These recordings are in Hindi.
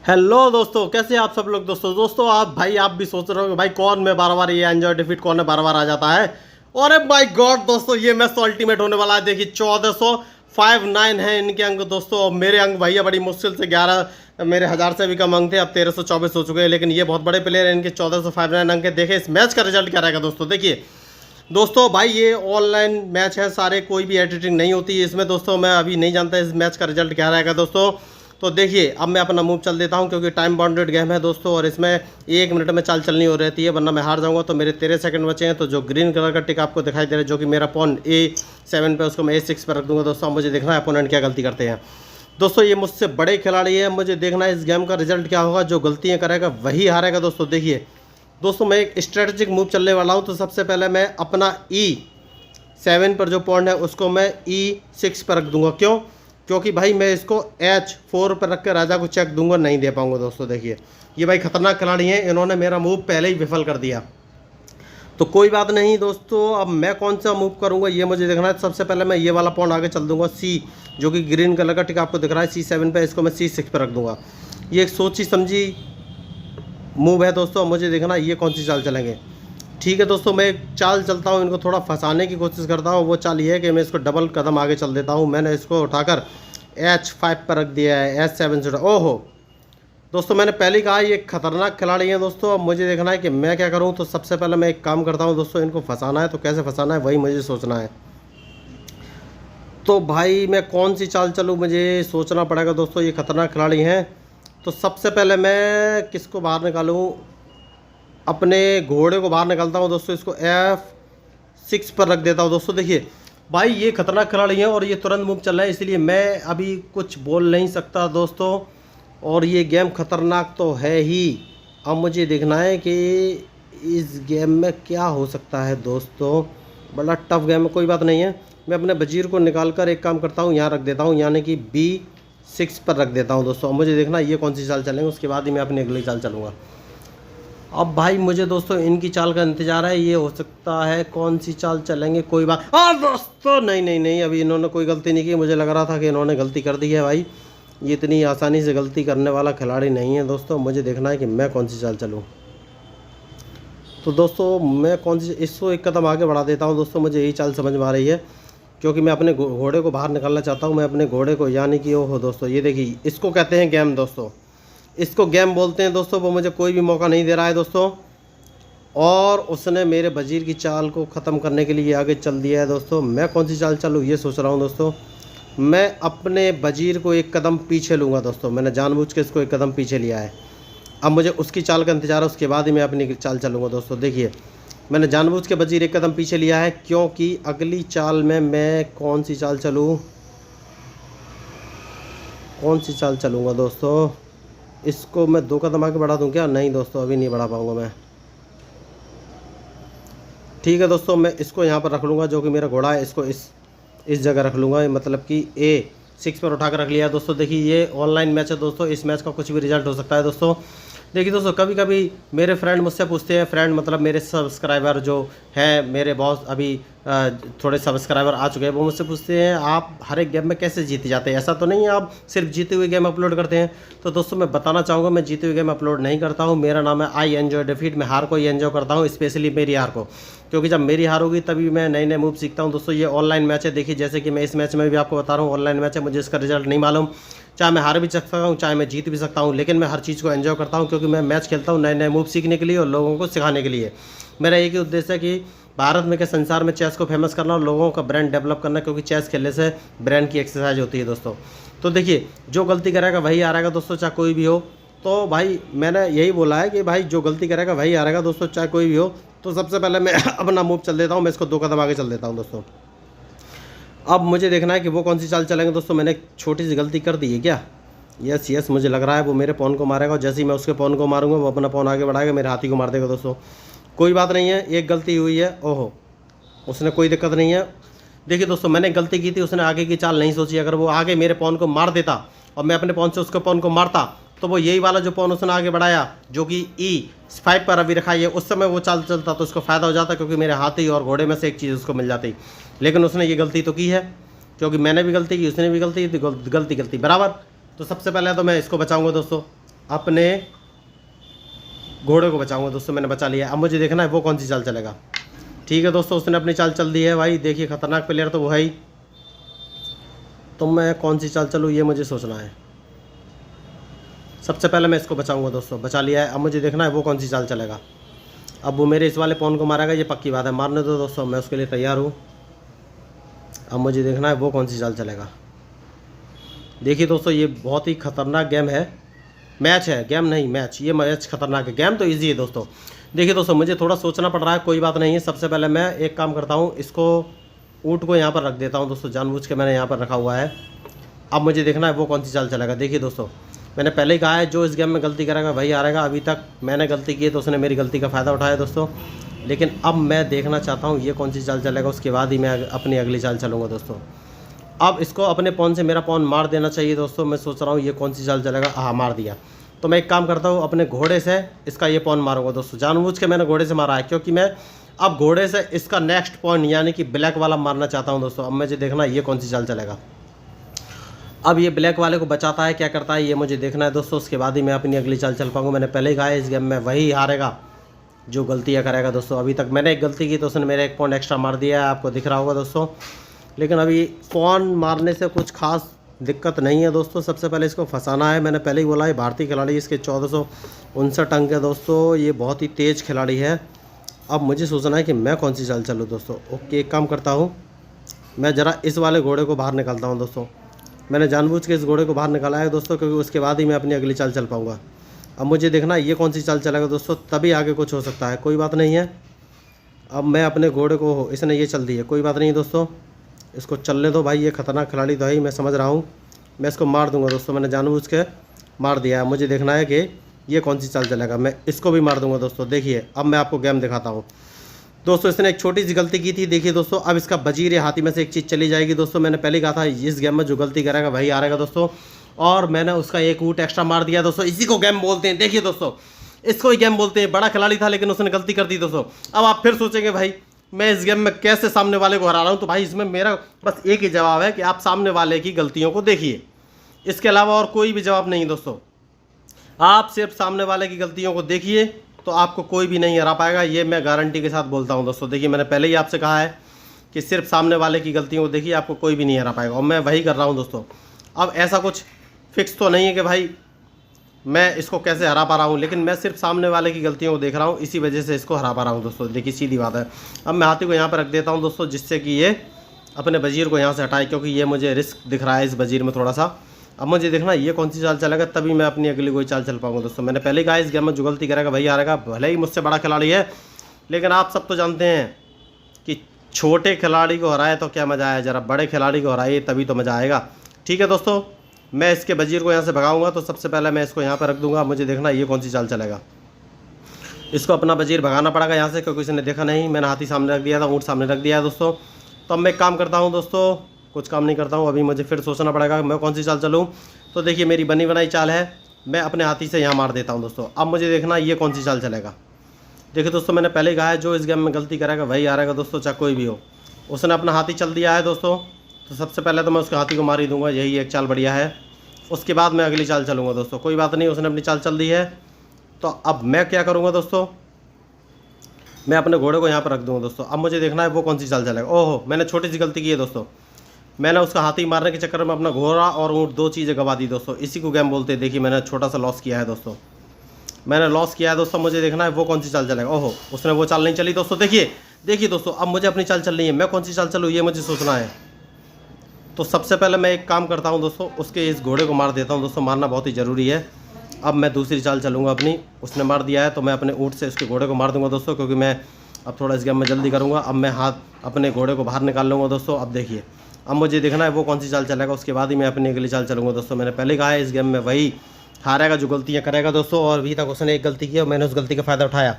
हेलो दोस्तों, कैसे आप सब लोग। दोस्तों आप भी सोच रहे हो कि भाई कौन में बार बार ये एंजॉय डिफीट कौन है बार बार आ जाता है। अरे माय गॉड दोस्तों, ये मैच तो अल्टीमेट होने वाला है। देखिए 1459 है इनके अंक दोस्तों, और मेरे अंक भैया बड़ी मुश्किल से 11 मेरे 1000 से भी कम अंक थे, अब 1324 हो चुके हैं। लेकिन ये बहुत बड़े प्लेयर हैं, इनके 1459 अंक है। देखिए इस मैच का रिजल्ट क्या रहेगा दोस्तों। देखिए दोस्तों भाई ये ऑनलाइन मैच है सारे, कोई भी एडिटिंग नहीं होती है इसमें दोस्तों। मैं अभी नहीं जानता इस मैच का रिजल्ट क्या रहेगा दोस्तों। तो देखिए अब मैं अपना मूव चल देता हूं, क्योंकि टाइम बाउंडेड गेम है दोस्तों, और इसमें 1 मिनट में चाल चलनी हो रहती है, वरना मैं हार जाऊंगा। तो मेरे 13 सेकंड बचे हैं। तो जो ग्रीन कलर का टिक आपको दिखाई दे रहा है, जो कि मेरा पॉन A7 पे, उसको मैं A6 पर रख दूंगा दोस्तों। मुझे देखना है अपोनेंट क्या गलती करते हैं दोस्तों। ये मुझसे बड़े खिलाड़ी है, मुझे देखना है इस गेम का रिजल्ट क्या होगा। जो गलतियाँ करेगा वही हारेगा दोस्तों। देखिए दोस्तों मैं एक स्ट्रेटेजिक मूव चलने वाला हूँ। तो सबसे पहले मैं अपना E7 पर जो पॉइंट है उसको मैं E6 पर रख दूंगा। क्यों? क्योंकि भाई मैं इसको H4 पर रख के राजा को चेक दूंगा, नहीं दे पाऊंगा दोस्तों। देखिए ये भाई खतरनाक खिलाड़ी हैं, इन्होंने मेरा मूव पहले ही विफल कर दिया। तो कोई बात नहीं दोस्तों, अब मैं कौन सा मूव करूंगा ये मुझे देखना है। सबसे पहले मैं ये वाला पॉइंट आगे चल दूंगा C, जो कि ग्रीन कलर का टिक आपको दिख रहा है C7 पे, इसको मैं C6 पर रख दूंगा। ये एक सोची समझी मूव है दोस्तों। मुझे देखना ये कौन सी चाल चलेंगे। ठीक है दोस्तों, मैं एक चाल चलता हूँ, इनको थोड़ा फंसाने की कोशिश करता हूँ। वो चाल ये है कि मैं इसको डबल कदम आगे चल देता हूँ। मैंने इसको उठाकर H5 पर रख दिया है, H7 से। ओहो दोस्तों, मैंने पहले कहा ये खतरनाक खिलाड़ी हैं दोस्तों। अब मुझे देखना है कि मैं क्या करूँ। तो सबसे पहले मैं एक काम करता हूँ दोस्तों, इनको फंसाना है। तो कैसे फंसाना है वही मुझे सोचना है। तो भाई मैं कौन सी चाल चलूँ, मुझे सोचना पड़ेगा दोस्तों। ये खतरनाक खिलाड़ी हैं। तो सबसे पहले मैं किसको बाहर निकालूँ, अपने घोड़े को बाहर निकालता हूँ दोस्तों। इसको F6 पर रख देता हूँ दोस्तों। देखिए भाई ये खतरनाक खिलाड़ी हैं और ये तुरंत मूव चल रहा है, इसलिए मैं अभी कुछ बोल नहीं सकता दोस्तों। और ये गेम खतरनाक तो है ही। अब मुझे देखना है कि इस गेम में क्या हो सकता है दोस्तों। बड़ा टफ गेम है, कोई बात नहीं है। मैं अपने वजीर को निकाल कर एक काम करता हूँ, यहाँ रख देता हूँ, यानी कि B6 पर रख देता हूँ दोस्तों। अब मुझे देखना है ये कौन सी चाल चलेंगे, उसके बाद ही मैं अपनी अगली चाल चलूँगा। अब भाई मुझे दोस्तों इनकी चाल का इंतजार है। ये हो सकता है कौन सी चाल चलेंगे, कोई बात दोस्तों। नहीं नहीं नहीं, अभी इन्होंने कोई गलती नहीं की। मुझे लग रहा था कि इन्होंने गलती कर दी है। भाई ये इतनी आसानी से गलती करने वाला खिलाड़ी नहीं है दोस्तों। मुझे देखना है कि मैं कौन सी चाल चलूँ। तो दोस्तों मैं कौन सी, इसको एक कदम आगे बढ़ा देता हूँ दोस्तों। मुझे यही चाल समझ में आ रही है, क्योंकि मैं अपने घोड़े को बाहर निकालना चाहता हूँ। मैं अपने घोड़े को, यानी कि ओहो दोस्तों, ये देखिए इसको कहते हैं गेम दोस्तों। इसको गेम बोलते हैं दोस्तों। वो मुझे कोई भी मौका नहीं दे रहा है दोस्तों, और उसने मेरे वजीर की चाल को ख़त्म करने के लिए आगे चल दिया है दोस्तों। मैं कौन सी चाल चलूँ ये सोच रहा हूँ दोस्तों। मैं अपने वजीर को एक कदम पीछे लूँगा दोस्तों। मैंने जानबूझ के इसको एक कदम पीछे लिया है। अब मुझे उसकी चाल का इंतजार है, उसके बाद ही मैं अपनी चाल चलूँगा दोस्तों। देखिए मैंने जानबूझ के वजीर एक कदम पीछे लिया है, क्योंकि अगली चाल में मैं कौन सी चाल चलूँ, कौन सी चाल चलूँगा दोस्तों। इसको मैं 2 कदम आगे बढ़ा दूँ क्या? नहीं दोस्तों, अभी नहीं बढ़ा पाऊँगा मैं। ठीक है दोस्तों, मैं इसको यहाँ पर रख लूँगा, जो कि मेरा घोड़ा है। इसको इस जगह रख लूँगा, मतलब कि A6 पर उठा कर रख लिया दोस्तों। देखिए ये ऑनलाइन मैच है दोस्तों, इस मैच का कुछ भी रिजल्ट हो सकता है दोस्तों। देखिए दोस्तों कभी कभी मेरे फ्रेंड मुझसे पूछते हैं, फ्रेंड मतलब मेरे सब्सक्राइबर जो हैं, मेरे बॉस अभी थोड़े सब्सक्राइबर आ चुके हैं, वो मुझसे पूछते हैं आप हर एक गेम में कैसे जीते जाते हैं। ऐसा तो नहीं है आप सिर्फ जीते हुए गेम अपलोड करते हैं। तो दोस्तों मैं बताना चाहूँगा, मैं जीते हुए गेम अपलोड नहीं करता हूँ। मेरा नाम है आई एन्जॉय डिफीट। मैं हार को ही एन्जॉय करता हूँ, स्पेशली मेरी हार को, क्योंकि जब मेरी हार होगी तभी मैं नए नए मूव सीखता हूँ दोस्तों। ये ऑनलाइन मैच है, देखिए जैसे कि मैं इस मैच में भी आपको बता रहा हूँ ऑनलाइन मैच है। मुझे इसका रिजल्ट नहीं मालूम, चाहे मैं हार भी सकता हूँ, चाहे मैं जीत भी सकता हूँ, लेकिन मैं हर चीज़ को एंजॉय करता हूँ, क्योंकि मैं मैच खेलता हूँ नए नए मूव सीखने के लिए और लोगों को सिखाने के लिए। मेरा एक ही उद्देश्य है कि भारत में के संसार में चेस को फेमस करना और लोगों का ब्रांड डेवलप करना, क्योंकि चेस खेलने से ब्रेन की एक्सरसाइज होती है दोस्तों। तो देखिए जो गलती करेगा वही हारेगा दोस्तों, चाहे कोई भी हो। तो भाई मैंने यही बोला है कि भाई जो गलती करेगा वही हारेगा दोस्तों, चाहे कोई भी हो। तो सबसे पहले मैं अपना मूव चल देता हूँ, मैं इसको 2 कदम आगे चल देता हूँ दोस्तों। अब मुझे देखना है कि वो कौन सी चाल चलेंगे दोस्तों। मैंने एक छोटी सी गलती कर दी है क्या? यस मुझे लग रहा है वो मेरे पॉन को मारेगा, और जैसे ही मैं उसके पॉन को मारूंगा वो अपना पॉन आगे बढ़ाएगा, मेरे हाथी को मार देगा दोस्तों। कोई बात नहीं है, एक गलती हुई है। ओहो उसने, कोई दिक्कत नहीं है। देखिए दोस्तों मैंने गलती की थी, उसने आगे की चाल नहीं सोची। अगर वो आगे मेरे पॉन को मार देता और मैं अपने पॉन से उसके पॉन को मारता, तो वो यही वाला जो पॉन उसने आगे बढ़ाया, जो कि E5 पर अभी रखा है, उस समय वो चाल चलता तो उसको फ़ायदा हो जाता, क्योंकि मेरे हाथी और घोड़े में से एक चीज़ उसको मिल जाती। लेकिन उसने ये गलती तो की है, क्योंकि मैंने भी गलती की, उसने भी गलती की, गलती बराबर। तो सबसे पहले तो मैं इसको बचाऊंगा दोस्तों। अपने घोड़े को बचाऊंगा दोस्तों। मैंने बचा लिया। अब मुझे देखना है वो कौन सी चाल चलेगा। ठीक है दोस्तों, उसने अपनी चाल चल दी है भाई। देखिए खतरनाक प्लेयर तो वो है ही, तो मैं कौन सी चाल चलूँ ये मुझे सोचना है। सबसे पहले मैं इसको बचाऊंगा दोस्तों। बचा लिया है। अब मुझे देखना है वो कौन सी चाल चलेगा। अब वो मेरे इस वाले पॉन को मारेगा, ये पक्की बात है। मारने दो दोस्तों, मैं उसके लिए तैयार हूँ। अब मुझे देखना है वो कौन सी चाल चलेगा। देखिए दोस्तों, ये बहुत ही खतरनाक गेम है, मैच है, गेम नहीं मैच। ये मैच खतरनाक है, गेम तो इजी है दोस्तों। देखिए दोस्तों, मुझे थोड़ा सोचना पड़ रहा है, कोई बात नहीं है। सबसे पहले मैं एक काम करता हूँ, इसको ऊँट को यहाँ पर रख देता हूँ दोस्तों। जानबूझ के मैंने यहाँ पर रखा हुआ है। अब मुझे देखना है वो कौन सी चाल चलेगा। देखिए दोस्तों, मैंने पहले ही कहा है जो इस गेम में गलती करेगा वही हारेगा। अभी तक मैंने गलती की है तो उसने मेरी गलती का फ़ायदा उठाया दोस्तों। लेकिन अब मैं देखना चाहता हूँ ये कौन सी चाल चलेगा, उसके बाद ही मैं अपनी अगली चाल चलूँगा दोस्तों। अब इसको अपने पॉन से मेरा पॉन मार देना चाहिए दोस्तों। मैं सोच रहा हूँ ये कौन सी चाल चलेगा। हाँ, मार दिया। तो मैं एक काम करता हूँ, अपने घोड़े से इसका ये पॉन मारूंगा दोस्तों। जानबूझ के मैंने घोड़े से मारा है, क्योंकि मैं अब घोड़े से इसका नेक्स्ट पॉइंट यानी कि ब्लैक वाला मारना चाहता हूँ दोस्तों। अब मुझे देखना ये कौन सी चाल चलेगा। अब ये ब्लैक वाले को बचाता है क्या करता है ये मुझे देखना है दोस्तों। उसके बाद ही मैं अपनी अगली चाल चल पाऊंगा। मैंने पहले ही कहा है इस गेम में वही हारेगा जो गलतियाँ करेगा दोस्तों। अभी तक मैंने एक गलती की तो उसने मेरा एक पॉइंट एक्स्ट्रा मार दिया है, आपको दिख रहा होगा दोस्तों। लेकिन अभी पॉन मारने से कुछ खास दिक्कत नहीं है दोस्तों। सबसे पहले इसको फंसाना है। मैंने पहले ही बोला है भारतीय खिलाड़ी, इसके 1459 अंक है दोस्तों। ये बहुत ही तेज़ खिलाड़ी है। अब मुझे सोचना है कि मैं कौन सी चाल चलूँ दोस्तों। ओके, एक काम करता हूँ, मैं ज़रा इस वाले घोड़े को बाहर निकालता हूँ दोस्तों। मैंने जानबूझ के इस घोड़े को बाहर निकाला है दोस्तों, क्योंकि उसके बाद ही मैं अपनी अगली चाल चल पाऊँगा। अब मुझे देखना है ये कौन सी चाल चलेगा दोस्तों, तभी आगे कुछ हो सकता है। कोई बात नहीं है। अब मैं अपने घोड़े को, इसने ये चल दी है, कोई बात नहीं दोस्तों, इसको चलने दो भाई। ये खतरनाक खिलाड़ी तो है ही, मैं समझ रहा हूँ। मैं इसको मार दूंगा दोस्तों। मैंने जानबूझ के मार दिया है। मुझे देखना है कि ये कौन सी चाल चलेगा। मैं इसको भी मार दूंगा दोस्तों। देखिए अब मैं आपको गेम दिखाता हूँ दोस्तों। इसने एक छोटी सी गलती की थी। देखिए दोस्तों, अब इसका वजीर या हाथी में से एक चीज़ चली जाएगी दोस्तों। मैंने पहले कहा था इस गेम में जो गलती करेगा वही हारेगा दोस्तों। और मैंने उसका एक ऊँट एक्स्ट्रा मार दिया दोस्तों। इसी को गेम बोलते हैं। देखिए दोस्तों, इसको ही गेम बोलते हैं। बड़ा खिलाड़ी था लेकिन उसने गलती कर दी दोस्तों। अब आप फिर सोचेंगे भाई मैं इस गेम में कैसे सामने वाले को हरा रहा हूँ। तो भाई इसमें मेरा बस एक ही जवाब है कि आप सामने वाले की गलतियों को देखिए। इसके अलावा और कोई भी जवाब नहीं दोस्तों। आप सिर्फ सामने वाले की गलतियों को देखिए तो आपको कोई भी नहीं हरा पाएगा। ये मैं गारंटी के साथ बोलता हूँ दोस्तों। देखिए मैंने पहले ही आपसे कहा है कि सिर्फ सामने वाले की गलतियों को देखिए, आपको कोई भी नहीं हरा पाएगा। और मैं वही कर रहा हूँ दोस्तों। अब ऐसा कुछ फिक्स तो नहीं है कि भाई मैं इसको कैसे हरा पा रहा हूँ, लेकिन मैं सिर्फ सामने वाले की गलतियों को देख रहा हूँ, इसी वजह से इसको हरा पा रहा हूँ दोस्तों। देखिए सीधी बात है। अब मैं हाथी को यहाँ पर रख देता हूँ दोस्तों, जिससे कि ये अपने वजीर को यहाँ से हटाए, क्योंकि ये मुझे रिस्क दिख रहा है इस वजीर में थोड़ा सा। अब मुझे देखना ये कौन सी चाल चलेगा, तभी मैं अपनी अगली कोई चाल चल पाऊंगा दोस्तों। मैंने पहले कहा इस गेम में जो गलती करेगा वही हारेगा, भले ही मुझसे बड़ा खिलाड़ी है। लेकिन आप सब तो जानते हैं कि छोटे खिलाड़ी को हराए तो क्या मज़ा आया, ज़रा बड़े खिलाड़ी को हराइए तभी तो मज़ा आएगा। ठीक है दोस्तों, मैं इसके वजीर को यहाँ से भगाऊंगा। तो सबसे पहले मैं इसको यहाँ पर रख दूंगा। मुझे देखना ये कौन सी चाल चलेगा। इसको अपना वजीर भगाना पड़ेगा यहाँ से, क्योंकि इसने देखा नहीं। मैंने हाथी सामने रख दिया था, ऊँट सामने रख दिया है दोस्तों। तो अब मैं एक काम करता हूँ दोस्तों, कुछ काम नहीं करता हूँ अभी, मुझे फिर सोचना पड़ेगा मैं कौन सी चाल चलूँ। तो देखिए मेरी बनी बनाई चाल है, मैं अपने हाथी से यहाँ मार देता हूँ दोस्तों। अब मुझे देखना ये कौन सी चाल चलेगा। देखिए दोस्तों, मैंने पहले ही कहा है जो इस गेम में गलती करेगा वही हारेगा दोस्तों, चाहे कोई भी हो। उसने अपना हाथी चल दिया है दोस्तों, तो सबसे पहले तो मैं उसके हाथी को मार ही दूंगा। यही एक चाल बढ़िया है। उसके बाद मैं अगली चाल चलूँगा दोस्तों। कोई बात नहीं, उसने अपनी चाल चल दी है। तो अब मैं क्या करूँगा दोस्तों, मैं अपने घोड़े को यहाँ पर रख दूँगा दोस्तों। अब मुझे देखना है वो कौन सी चाल चलेगा। ओहो, मैंने छोटी सी गलती की है दोस्तों। मैंने उसका हाथी मारने के चक्कर में अपना घोड़ा और ऊँट दो चीज़ें गवा दी दोस्तों। इसी को गेम बोलते हैं। देखिए मैंने छोटा सा लॉस किया है दोस्तों, मैंने लॉस किया है दोस्तों। मुझे देखना है वो कौन सी चाल चलेगा। ओहो, उसने वो चाल नहीं चली दोस्तों। देखिए दोस्तों, अब मुझे अपनी चाल चलनी है। मैं कौन सी चाल चलूँ ये मुझे सोचना है। तो सबसे पहले मैं एक काम करता हूँ दोस्तों, उसके इस घोड़े को मार देता हूँ दोस्तों। मारना बहुत ही ज़रूरी है। अब मैं दूसरी चाल चलूँगा अपनी। उसने मार दिया है तो मैं अपने ऊँट से उसके घोड़े को मार दूँगा दोस्तों, क्योंकि मैं अब थोड़ा इस गेम में जल्दी करूँगा। अब मैं हाथ अपने घोड़े को बाहर निकाल लूँगा दोस्तों। अब देखिए, अब मुझे देखना है वो कौन सी चाल चलेगा, उसके बाद ही मैं अपनी अगली चाल चलूँगा दोस्तों। मैंने पहले कहा है इस गेम में वही हारेगा जो गलतियाँ करेगा दोस्तों। और अभी तक उसने एक गलती की और मैंने उस गलती का फ़ायदा उठाया।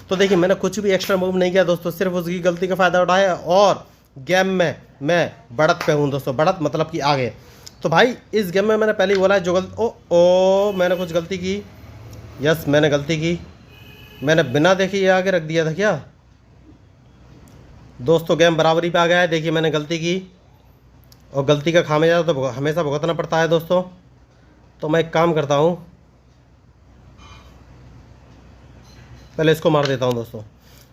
तो देखिए मैंने कुछ भी एक्स्ट्रा मूव नहीं किया दोस्तों, सिर्फ उसकी गलती का फ़ायदा उठाया और गेम में मैं बढ़त पे हूँ दोस्तों। बढ़त मतलब कि आगे। तो भाई इस गेम में मैंने पहले ही बोला है जो मैंने कुछ गलती की। यस, मैंने गलती की। मैंने बिना देखे ये आगे रख दिया था क्या दोस्तों। गेम बराबरी पे आ गया है। देखिए मैंने गलती की और गलती का खामियाजा तो हमेशा भुगतना पड़ता है दोस्तों। तो मैं एक काम करता हूँ, पहले इसको मार देता हूँ दोस्तों।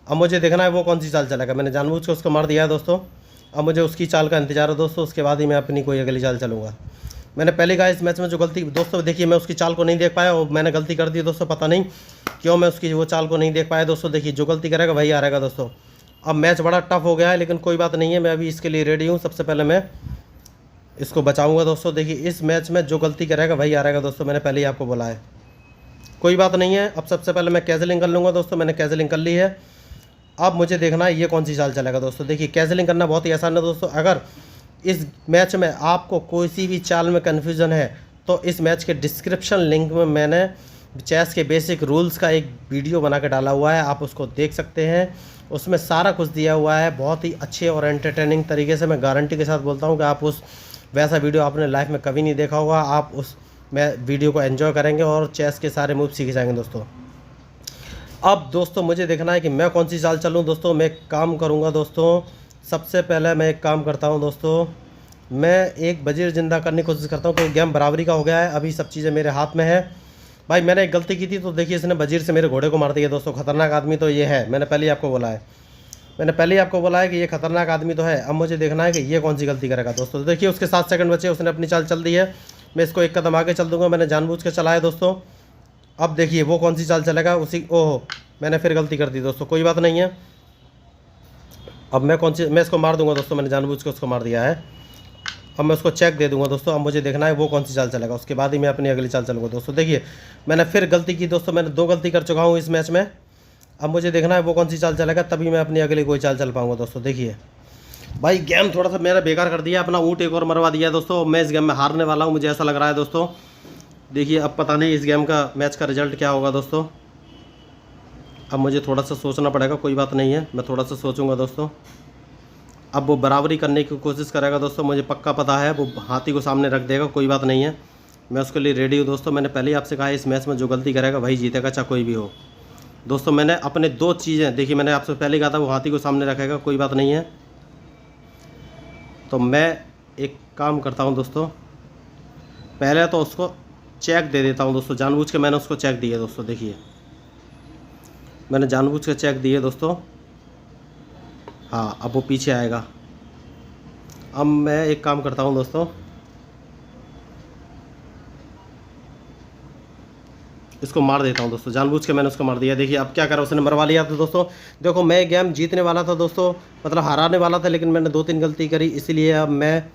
अब मुझे देखना है वो कौन सी चाल चलेगा। मैंने जानबूझ के उसको मार दिया है दोस्तों। अब मुझे उसकी चाल का इंतजार है दोस्तों, उसके बाद ही मैं अपनी कोई अगली चाल चलूँगा। मैंने पहले कहा इस मैच में जो गलती दोस्तों, देखिए मैं उसकी चाल को नहीं देख पाया और मैंने गलती कर दी दोस्तों। पता नहीं क्यों मैं उसकी वो चाल को नहीं देख पाया दोस्तों। देखिए जो गलती करेगा वही हारेगा दोस्तों। अब मैच बड़ा टफ हो गया है, लेकिन कोई बात नहीं है, मैं अभी इसके लिए रेडी हूँ। सबसे पहले मैं इसको बचाऊँगा दोस्तों। देखिए इस मैच में जो गलती करेगा वही हारेगा दोस्तों, मैंने पहले ही आपको बोला है। कोई बात नहीं है। अब सबसे पहले मैं कैजलिंग कर लूँगा दोस्तों। मैंने कैजलिंग कर ली है। अब मुझे देखना है ये कौन सी चाल चलेगा दोस्तों। देखिए कैजलिंग करना बहुत ही आसान है दोस्तों। अगर इस मैच में आपको कोई सी भी चाल में कन्फ्यूज़न है तो इस मैच के डिस्क्रिप्शन लिंक में मैंने चेस के बेसिक रूल्स का एक वीडियो बना के डाला हुआ है, आप उसको देख सकते हैं। उसमें सारा कुछ दिया हुआ है बहुत ही अच्छे और एंटरटेनिंग तरीके से। मैं गारंटी के साथ बोलता हूँ कि आप उस वैसा वीडियो आपने लाइफ में कभी नहीं देखा होगा। आप उस वीडियो को एंजॉय करेंगे और चेस के सारे मूव सीख जाएंगे दोस्तों। अब दोस्तों मुझे देखना है कि मैं कौन सी चाल चलूँ दोस्तों। मैं एक काम करूँगा दोस्तों, सबसे पहले मैं एक काम करता हूँ दोस्तों, मैं एक वजीर ज़िंदा करने की कोशिश करता हूँ क्योंकि गेम बराबरी का हो गया है। अभी सब चीज़ें मेरे हाथ में है। भाई मैंने एक गलती की थी तो देखिए इसने वजीर से मेरे घोड़े को मार दिया दोस्तों। खतरनाक आदमी तो ये है, मैंने पहले ही आपको बोला है कि ये खतरनाक आदमी तो है। अब मुझे देखना है कि ये कौन सी गलती करेगा दोस्तों। तो देखिए उसके 7 सेकंड बचे, उसने अपनी चाल चल दी है। मैं इसको एक कदम आगे चल दूँगा, मैंने जानबूझ के चला है दोस्तों। अब देखिए वो कौन सी चाल चलेगा उसी। ओहो मैंने फिर गलती कर दी दोस्तों, कोई बात नहीं है। अब मैं इसको मार दूंगा दोस्तों। मैंने जानबूझ के उसको मार दिया है। अब मैं उसको चेक दे दूंगा दोस्तों। अब मुझे देखना है वो कौन सी चाल चलेगा, उसके बाद ही मैं अपनी अगली चाल चलूँगा दोस्तों। देखिए मैंने फिर गलती की दोस्तों, मैंने 2 गलती कर चुका हूँ इस मैच में। अब मुझे देखना है वो कौन सी चाल चलेगा, तभी मैं अपनी अगली कोई चाल चल पाऊँगा दोस्तों। देखिए भाई गेम थोड़ा सा मेरा बेकार कर दिया, अपना ऊँट एक और मरवा दिया दोस्तों। मैं इस गेम में हारने वाला हूँ, मुझे ऐसा लग रहा है दोस्तों। देखिए अब पता नहीं इस गेम का मैच का रिजल्ट क्या होगा दोस्तों। अब मुझे थोड़ा सा सोचना पड़ेगा, कोई बात नहीं है, मैं थोड़ा सा सोचूंगा दोस्तों। अब वो बराबरी करने की कोशिश करेगा दोस्तों, मुझे पक्का पता है वो हाथी को सामने रख देगा। कोई बात नहीं है, मैं उसके लिए रेडी हूँ दोस्तों। मैंने पहले ही आपसे कहा है इस मैच में जो गलती करेगा वही जीतेगा, चाहे कोई भी हो दोस्तों। मैंने अपने 2 चीज़ें देखिए, मैंने आपसे पहले कहा था वो हाथी को सामने रखेगा, कोई बात नहीं है। तो मैं एक काम करता हूँ दोस्तों, पहले तो उसको चेक दे देता हूँ दोस्तों। जानबूझ के मैंने उसको चेक दिया दोस्तों। देखिए मैंने जानबूझ के चेक दिए दोस्तों। हाँ अब वो पीछे आएगा। अब मैं एक काम करता हूँ दोस्तों, इसको मार देता हूँ दोस्तों। जानबूझ के मैंने उसको मार दिया। देखिए अब क्या करा, उसने मरवा लिया था दोस्तों। देखो मैं गेम जीतने वाला था दोस्तों, मतलब हराने वाला था, लेकिन मैंने 2-3 गलती करी, इसीलिए अब मैं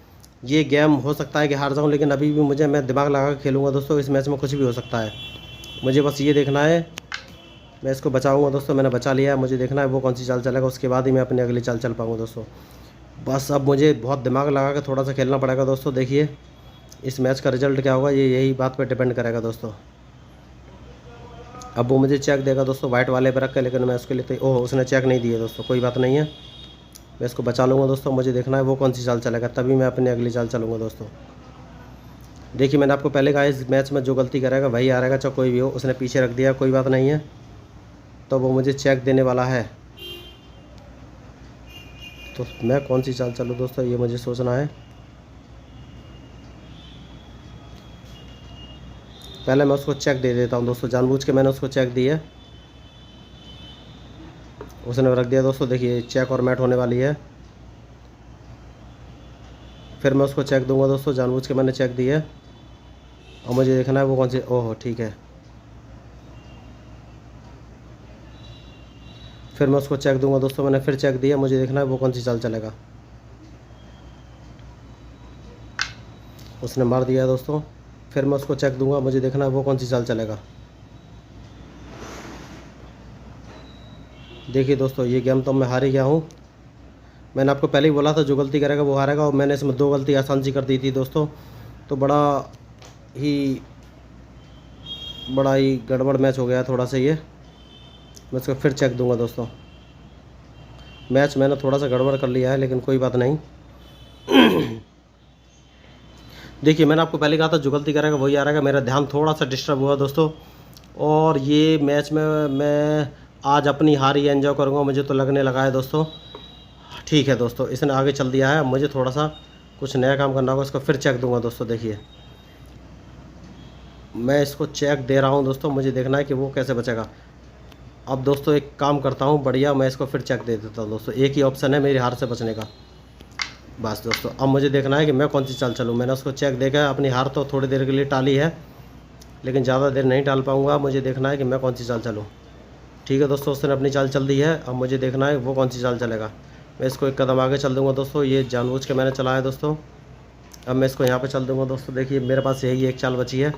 ये गेम हो सकता है कि हार जाऊँ। लेकिन अभी भी मैं दिमाग लगा के खेलूँगा दोस्तों। इस मैच में कुछ भी हो सकता है, मुझे बस ये देखना है। मैं इसको बचाऊंगा दोस्तों, मैंने बचा लिया है। मुझे देखना है वो कौन सी चाल चलेगा, उसके बाद ही मैं अपनी अगली चाल चल पाऊंगा दोस्तों। बस अब मुझे बहुत दिमाग लगा के थोड़ा सा खेलना पड़ेगा दोस्तों। देखिए इस मैच का रिजल्ट क्या होगा ये यही बात पे डिपेंड करेगा दोस्तों। अब वो मुझे चेक देगा दोस्तों वाइट वाले पर रख के, लेकिन मैं उसके लिए तो ओह उसने चेक नहीं दिए दोस्तों। कोई बात नहीं है, मैं इसको बचा लूँगा दोस्तों। मुझे देखना है वो कौन सी चाल चलेगा, तभी मैं अपनी अगली चाल चलूँगा दोस्तों। देखिए मैंने आपको पहले कहा इस मैच में जो गलती करेगा वही हारेगा, चाहे कोई भी हो। उसने पीछे रख दिया, कोई बात नहीं है। तो वो मुझे चेक देने वाला है, तो मैं कौन सी चाल चलूँ दोस्तों ये मुझे सोचना है। पहले मैं उसको चेक दे देता हूँ दोस्तों। जानबूझ के मैंने उसको चेक दी है, उसने रख दिया दोस्तों। देखिए चेक और मैट होने वाली है। फिर मैं उसको चेक दूंगा दोस्तों। जानबूझ के मैंने चेक दी है और मुझे देखना है वो कौन सी। ओहो ठीक है, फिर मैं उसको चेक दूंगा दोस्तों। मैंने फिर चेक दिया, मुझे देखना है वो कौन सी चाल चलेगा। उसने मार दिया दोस्तों। फिर मैं उसको चेक दूंगा, मुझे देखना है वो कौन सी चाल चलेगा। देखिए दोस्तों ये गेम तो मैं हार ही गया हूँ। मैंने आपको पहले ही बोला था जो गलती करेगा वो हारेगा, और मैंने इसमें 2 गलती आसान सी कर दी थी दोस्तों। तो बड़ा ही गड़बड़ मैच हो गया थोड़ा सा ये। मैं इसको फिर चेक दूंगा दोस्तों। मैच मैंने थोड़ा सा गड़बड़ कर लिया है, लेकिन कोई बात नहीं। देखिए मैंने आपको पहले कहा था जो गलती करेगा वही हारेगा। मेरा ध्यान थोड़ा सा डिस्टर्ब हुआ दोस्तों, और ये मैच में मैं आज अपनी हार ही एंजॉय करूँगा, मुझे तो लगने लगा है दोस्तों। ठीक है दोस्तों, इसने आगे चल दिया है। मुझे थोड़ा सा कुछ नया काम करना होगा। इसको फिर चेक दूंगा दोस्तों। देखिए मैं इसको चेक दे रहा हूँ दोस्तों, मुझे देखना है कि वो कैसे बचेगा। अब दोस्तों एक काम करता हूँ बढ़िया, मैं इसको फिर चेक दे देता हूँ दोस्तों। एक ही ऑप्शन है मेरी हार से बचने का, बस दोस्तों। अब मुझे देखना है कि मैं कौन सी चाल चलूँ। मैंने उसको चेक देखा, अपनी हार तो थोड़ी देर के लिए टाली है, लेकिन ज़्यादा देर नहीं टाल पाऊँगा। मुझे देखना है कि मैं कौन सी चाल चलूँ। ठीक है दोस्तों, उसने अपनी चाल चल दी है। अब मुझे देखना है वो कौन सी चाल चलेगा। मैं इसको एक कदम आगे चल दूँगा दोस्तों, ये जानबूझ के मैंने चलाया दोस्तों। अब मैं इसको यहाँ पे चल दूँगा दोस्तों। देखिए मेरे पास यही एक चाल बची है,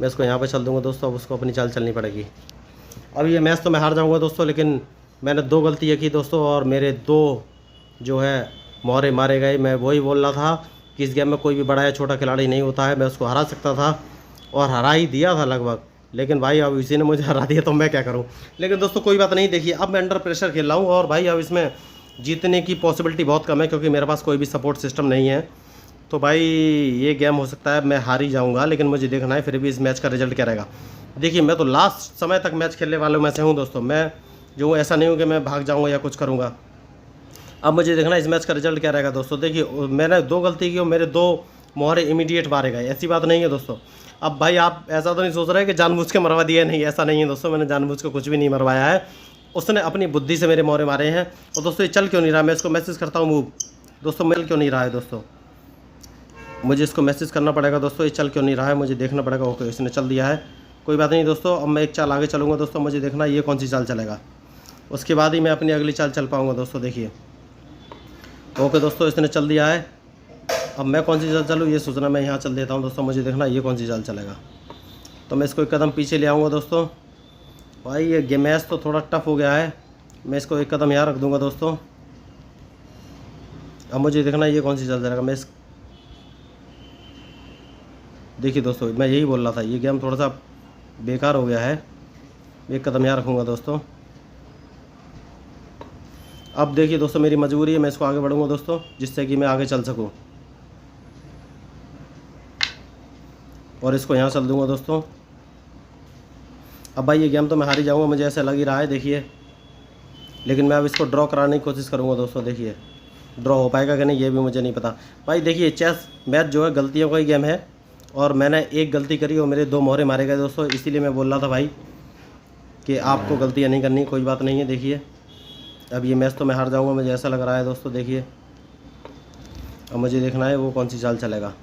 मैं इसको यहाँ पे चल दूँगा दोस्तों। अब उसको अपनी चाल चलनी पड़ेगी। अब ये मैच तो मैं हार जाऊँगा दोस्तों, लेकिन मैंने 2 गलतियाँ की दोस्तों और मेरे 2 जो है मोहरे मारे गए। मैं वही बोल रहा था कि इस गेम में कोई भी बड़ा या छोटा खिलाड़ी नहीं होता है। मैं उसको हरा सकता था और हरा ही दिया था लगभग, लेकिन भाई अब इसी ने मुझे हरा दिया तो मैं क्या करूँ। लेकिन दोस्तों कोई बात नहीं। देखिए अब मैं अंडर प्रेशर खेल रहा हूँ और भाई अब इसमें जीतने की पॉसिबिलिटी बहुत कम है, क्योंकि मेरे पास कोई भी सपोर्ट सिस्टम नहीं है। तो भाई ये गेम हो सकता है मैं हार ही जाऊँगा, लेकिन मुझे देखना है फिर भी इस मैच का रिजल्ट क्या रहेगा। देखिए मैं तो लास्ट समय तक मैच खेलने वालों में से हूँ दोस्तों। मैं जो ऐसा नहीं हूँ कि मैं भाग जाऊँगा या कुछ करूँगा। अब मुझे देखना है इस मैच का रिजल्ट क्या रहेगा दोस्तों। देखिए मैंने 2 गलती की और मेरे 2 मोहरे इमीडिएट मारे गए, ऐसी बात नहीं है दोस्तों। अब भाई आप ऐसा तो नहीं सोच रहे कि जानबूझ के मरवा दिया, नहीं ऐसा नहीं है दोस्तों। मैंने जानबूझ के कुछ भी नहीं मरवाया है, उसने अपनी बुद्धि से मेरे मोहरे मारे हैं। और दोस्तों ये चल क्यों नहीं रहा, मैं इसको मैसेज करता हूँ मूव दोस्तों। मिल क्यों नहीं रहा है दोस्तों, मुझे इसको मैसेज करना पड़ेगा दोस्तों। ये चल क्यों नहीं रहा है, मुझे देखना पड़ेगा। ओके इसने चल दिया है, कोई बात नहीं दोस्तों। अब मैं एक चाल आगे चलूँगा दोस्तों, मुझे देखना है ये कौन सी चाल चलेगा, उसके बाद ही मैं अपनी अगली चाल चल पाऊँगा दोस्तों। देखिए ओके दोस्तों इसने चल दिया है। अब मैं कौन सी चाल चलूँ ये सोचना, मैं यहाँ चल देता हूँ दोस्तों। मुझे देखना ये कौन सी चाल चलेगा, तो मैं इसको एक कदम पीछे ले आऊँगा दोस्तों। भाई ये मैच तो थोड़ा टफ हो गया है, मैं इसको एक कदम यहाँ रख दूँगा दोस्तों। अब मुझे देखना ये कौन सी चाल चलेगा। मैं देखिए दोस्तों मैं यही बोल रहा था, ये गेम थोड़ा सा बेकार हो गया है। एक कदम यहाँ रखूँगा दोस्तों। अब देखिए दोस्तों मेरी मजबूरी है, मैं इसको आगे बढ़ूँगा दोस्तों, जिससे कि मैं आगे चल सकूँ। और इसको यहाँ चल दूँगा दोस्तों। अब भाई ये गेम तो मैं हार ही जाऊँगा, मुझे ऐसा लग ही रहा है। देखिए लेकिन मैं अब इसको ड्रॉ कराने की कोशिश करूँगा दोस्तों। देखिए ड्रॉ हो पाएगा कि नहीं ये भी मुझे नहीं पता। भाई देखिए चेस मैच जो है गलतियों का ही गेम है, और मैंने एक गलती करी और मेरे 2 मोहरे मारे गए दोस्तों। इसीलिए मैं बोल रहा था भाई कि आपको गलतियाँ नहीं करनी, कोई बात नहीं है। देखिए अब ये मैच तो मैं हार जाऊंगा, मुझे ऐसा लग रहा है दोस्तों। देखिए अब मुझे देखना है वो कौन सी चाल चलेगा।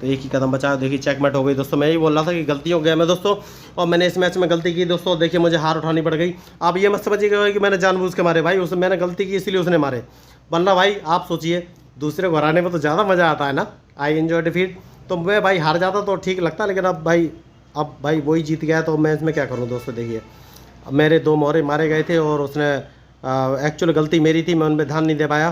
तो एक ही कदम बचा है। देखिए चेकमेट हो गई दोस्तों। मैं ही बोल रहा था कि गलतियों का गेम है दोस्तों, और मैंने इस मैच में गलती की दोस्तों। देखिए मुझे हार उठानी पड़ गई। आप ये मत समझिएगा कि मैंने जानबूझ के मारे, भाई उसने मैंने गलती की इसलिए उसने मारे, वरना भाई आप सोचिए दूसरे को हराने में तो ज़्यादा मज़ा आता है ना। I enjoy defeat. तो मैं भाई हार जाता तो ठीक लगता, लेकिन अब भाई वही जीत गया, तो मैं इसमें क्या करूँ दोस्तों। देखिए अब मेरे 2 मोहरे मारे गए थे और उसने एक्चुअल गलती मेरी थी, मैं उनमें ध्यान नहीं दे पाया,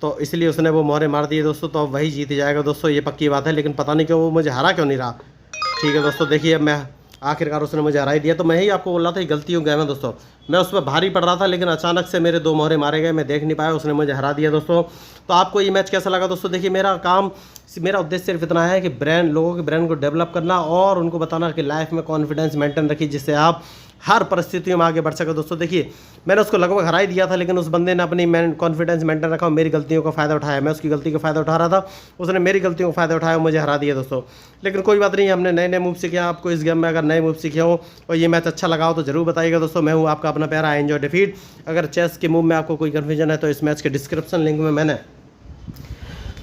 तो इसलिए उसने वो मोहरे मार दिए दोस्तों। तो अब वही जीत जाएगा दोस्तों, ये पक्की बात है। लेकिन पता नहीं क्यों वो मुझे हरा क्यों नहीं रहा। ठीक है दोस्तों देखिए अब मैं आखिरकार उसने मुझे हरा ही दिया। तो मैं ही आपको बोल रहा था कि गलतियों गेम है दोस्तों। मैं उस पर भारी पड़ रहा था, लेकिन अचानक से मेरे 2 मोहरे मारे गए, मैं देख नहीं पाया, उसने मुझे हरा दिया दोस्तों। तो आपको ये मैच कैसा लगा दोस्तों। देखिए मेरा उद्देश्य सिर्फ इतना है कि लोगों के ब्रेन को डेवलप करना और उनको बताना कि लाइफ में कॉन्फिडेंस मेंटेन रखिए, जिससे आप हर परिस्थितियों में आगे बढ़ सके दोस्तों। देखिए मैंने उसको लगभग हरा ही दिया था, लेकिन उस बंदे ने अपनी कॉन्फिडेंस मेंटेन रखा और मेरी गलतियों का फ़ायदा उठाया। मैं उसकी गलती का फ़ायदा उठा रहा था, उसने मेरी गलतियों का फ़ायदा उठाया और मुझे हरा दिया दोस्तों। लेकिन कोई बात नहीं, हमने नए नए मूव सीखे। आपको इस गेम में अगर नए मूव सीखे हो और ये मैच अच्छा लगा हो तो ज़रूर बताइएगा दोस्तों। मैं हूँ आपका अपना प्यारा एंजॉय डिफीट। अगर चेस के मूव में आपको कोई कन्फ्यूजन है तो इस मैच के डिस्क्रिप्शन लिंक में मैंने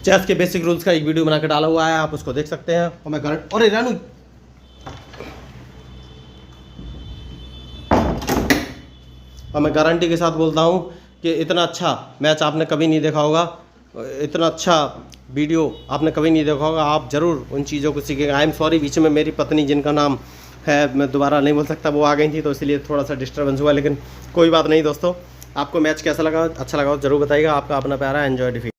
चेस के बेसिक रूल्स का एक वीडियो बना के डाला हुआ है, आप उसको देख सकते हैं। और मैं गारंटी के साथ बोलता हूँ कि इतना अच्छा मैच आपने कभी नहीं देखा होगा, इतना अच्छा वीडियो आपने कभी नहीं देखा होगा। आप ज़रूर उन चीज़ों को सीखेंगे। आई एम सॉरी, बीच में मेरी पत्नी जिनका नाम है मैं दोबारा नहीं बोल सकता, वो आ गई थी, तो इसलिए थोड़ा सा डिस्टर्बेंस हुआ। लेकिन कोई बात नहीं दोस्तों, आपको मैच कैसा लगा, अच्छा लगा तो ज़रूर बताइएगा। आपका अपना प्यारा एंजॉय डिफीट।